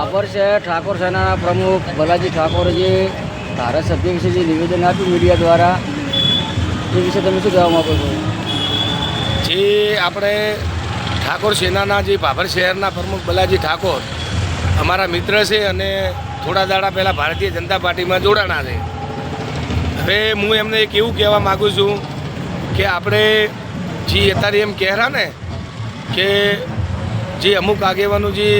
ભાભર શહેર ઠાકોર સેનાના પ્રમુખ ભલાજી ઠાકોરજી ધારાસભ્ય વિશે જે નિવેદન આપ્યું મીડિયા દ્વારા એ વિશે તમે શું કહેવા માગો છો? જે આપણે ઠાકોર સેનાના જે ભાભર શહેરના પ્રમુખ ભલાજી ઠાકોર અમારા મિત્ર છે અને થોડા દાડા પહેલાં ભારતીય જનતા પાર્ટીમાં જોડાણા છે. હવે હું એમને એક એવું કહેવા માગું છું કે આપણે જે અત્યારે એમ કહેરા ને કે જે અમુક આગેવાનું જે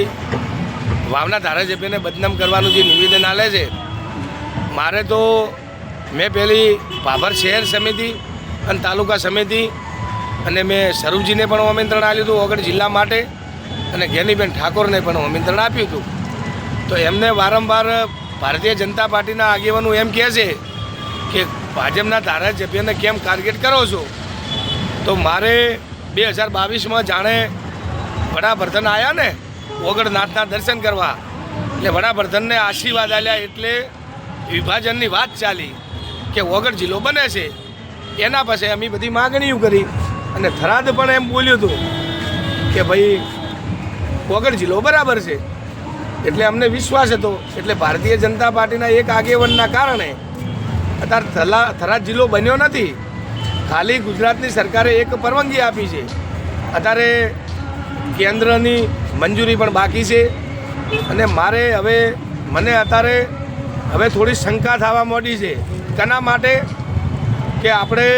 વાવના ધારાસભ્યને બદનામ કરવાનું જે નિવેદન આલે છે, મારે તો મેં પહેલી ભાભર શહેર સમિતિ અને તાલુકા સમિતિ અને મેં સ્વરૂપજીને પણ આમંત્રણ આપ્યું હતું વગર જિલ્લા માટે અને જ્ઞાનીબેન ઠાકોરને પણ આમંત્રણ આપ્યું હતું. તો એમને વારંવાર ભારતીય જનતા પાર્ટીના આગેવાનો એમ કહે છે કે ભાજપના ધારાસભ્યને કેમ ટાર્ગેટ કરો છો? તો મારે 2022માં જાણે વડાપ્રધાન આવ્યા ને ઓગણનાથના દર્શન કરવા, એટલે વડાપ્રધાનને આશીર્વાદ આપ્યા એટલે વિભાજનની વાત ચાલી કે ઓગળ જિલ્લો બને છે. એના પછી અમે બધી માગણીઓ કરી અને થરાદ પણ એમ બોલ્યું હતું કે ભાઈ ઓગળ જિલ્લો બરાબર છે. એટલે અમને વિશ્વાસ હતો. એટલે ભારતીય જનતા પાર્ટીના એક આગેવાનના કારણે અત્યારે થરાદ જિલ્લો બન્યો નથી. ખાલી ગુજરાતની સરકારે એક પરવાનગી આપી છે. અત્યારે કેન્દ્રની મંજૂરી પણ બાકી છે. અને મારે મને અત્યારે થોડી શંકા થવા માંડી છે. તેના માટે કે આપણે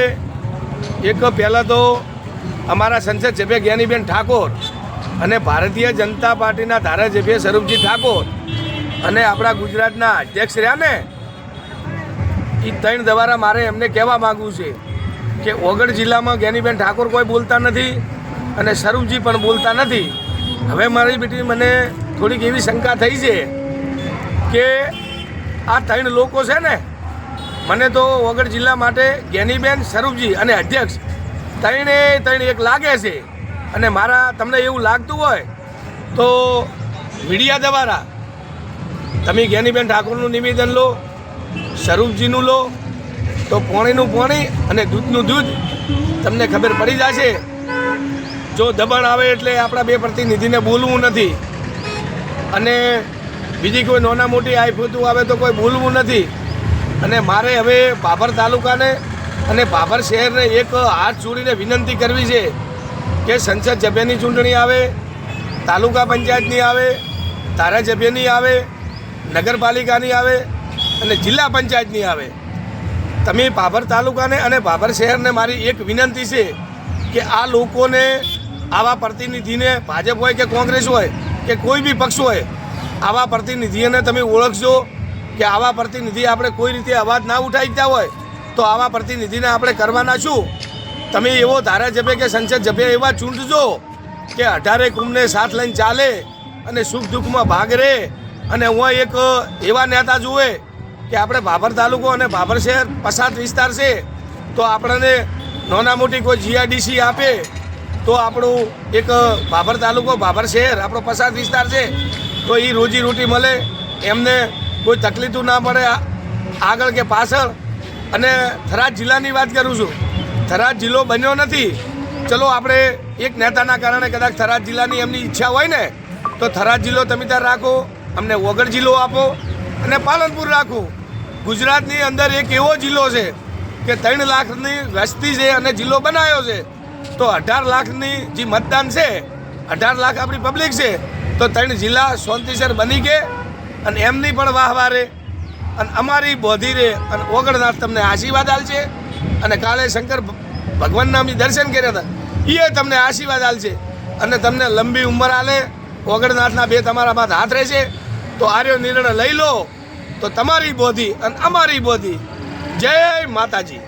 એક પહેલાં તો અમારા સંસદ સભ્ય જ્ઞાનીબેન ઠાકોર અને ભારતીય જનતા પાર્ટીના ધારાસભ્ય સ્વરૂપજી ઠાકોર અને આપણા ગુજરાતના અધ્યક્ષ રહ્યા ને એ ત્રણ દ્વારા મારે એમને કહેવા માગવું છે કે ઓગળ જિલ્લામાં જ્ઞાનીબેન ઠાકોર કોઈ બોલતા નથી અને સ્વરૂપજી પણ બોલતા નથી. હવે મારી બેટી મને થોડીક એવી શંકા થઈ છે કે આ ત્રણ લોકો છે ને, મને તો ઓગળ જિલ્લા માટે જ્ઞાનીબેન, સ્વરૂપજી અને અધ્યક્ષ ત્રણ એક લાગે છે. અને તમને એવું લાગતું હોય તો મીડિયા દ્વારા તમે જ્ઞાનીબેન ઠાકોરનું નિવેદન લો, સ્વરૂપજીનું લો, તો પોણીનું પોણી અને દૂધનું દૂધ તમને ખબર પડી જશે. જો દબાણ આવે એટલે આપણા બે પ્રતિનિધિને બોલવું નથી અને બીજી કોઈ નાના મોટી આફતું આવે તો કોઈ બોલવું નથી. અને મારે હવે ભાભર તાલુકાને અને ભાભર શહેરને એક હાથ જોડીને વિનંતી કરવી છે કે સંસદ સભ્યની ચૂંટણી આવે, તાલુકા પંચાયતની આવે, ધારાસભ્યની આવે, નગરપાલિકાની આવે અને જિલ્લા પંચાયતની આવે. તમે ભાભર તાલુકાને અને ભાભર શહેરને મારી એક વિનંતી છે કે આ લોકોને, આવા પ્રતિનિધિને, ભાજપ હોય કે કોંગ્રેસ હોય કે કોઈ બી પક્ષ હોય, આવા પ્રતિનિધિઓને તમે ઓળખજો કે આવા પ્રતિનિધિ આપણે કોઈ રીતે અવાજ ના ઉઠાવતા હોય તો આવા પ્રતિનિધિને આપણે કરવાના શું? તમે એવો ધારાસભ્ય કે સંસદ સભ્ય એવા ચૂંટજો કે 18 કુંભને સાથ લઈને ચાલે અને સુખ દુઃખમાં ભાગ રહે. અને હું એક એવા નેતા જુએ કે આપણે ભાભર તાલુકો અને ભાભર શહેર પછાત વિસ્તાર છે, તો આપણને નાના મોટી કોઈ જીઆઈડીસી આપે તો આપણું એક ભાભર તાલુકો, ભાભર શહેર આપણો પછાત વિસ્તાર છે, તો એ રોજીરોટી મળે, એમને કોઈ તકલીફ ના પડે આગળ કે પાછળ. અને થરાદ જિલ્લાની વાત કરું છું, થરાદ જિલ્લો બન્યો નથી. ચલો આપણે એક નેતાના કારણે કદાચ થરાદ જિલ્લાની એમની ઈચ્છા હોય ને તો થરાદ જિલ્લો તમે ત્યાં રાખો, અમને વગર જિલ્લો આપો અને પાલનપુર રાખો. ગુજરાતની અંદર એક એવો જિલ્લો છે કે 3 લાખની વસ્તી છે અને જિલ્લો બનાવ્યો છે, તો 18 લાખની જે મતદાન છે, 18 લાખ આપણી પબ્લિક છે, તો 3 જિલ્લા શાંતિસર બની કે અને એમની પણ વાહવારે અને અમારી બોધી રે અને ઓગણનાથ તમને આશીર્વાદ આલશે. અને કાલે શંકર ભગવાનના અમે દર્શન કર્યા હતા, એ તમને આશીર્વાદ આલશે અને તમને લંબી ઉંમર આલે. ઓગણનાથના બે તમારામાં હાથ રહેશે. તો આર્યો નિર્ણય લઈ લો તો તમારી બોધી અને અમારી બોધી. જય માતાજી.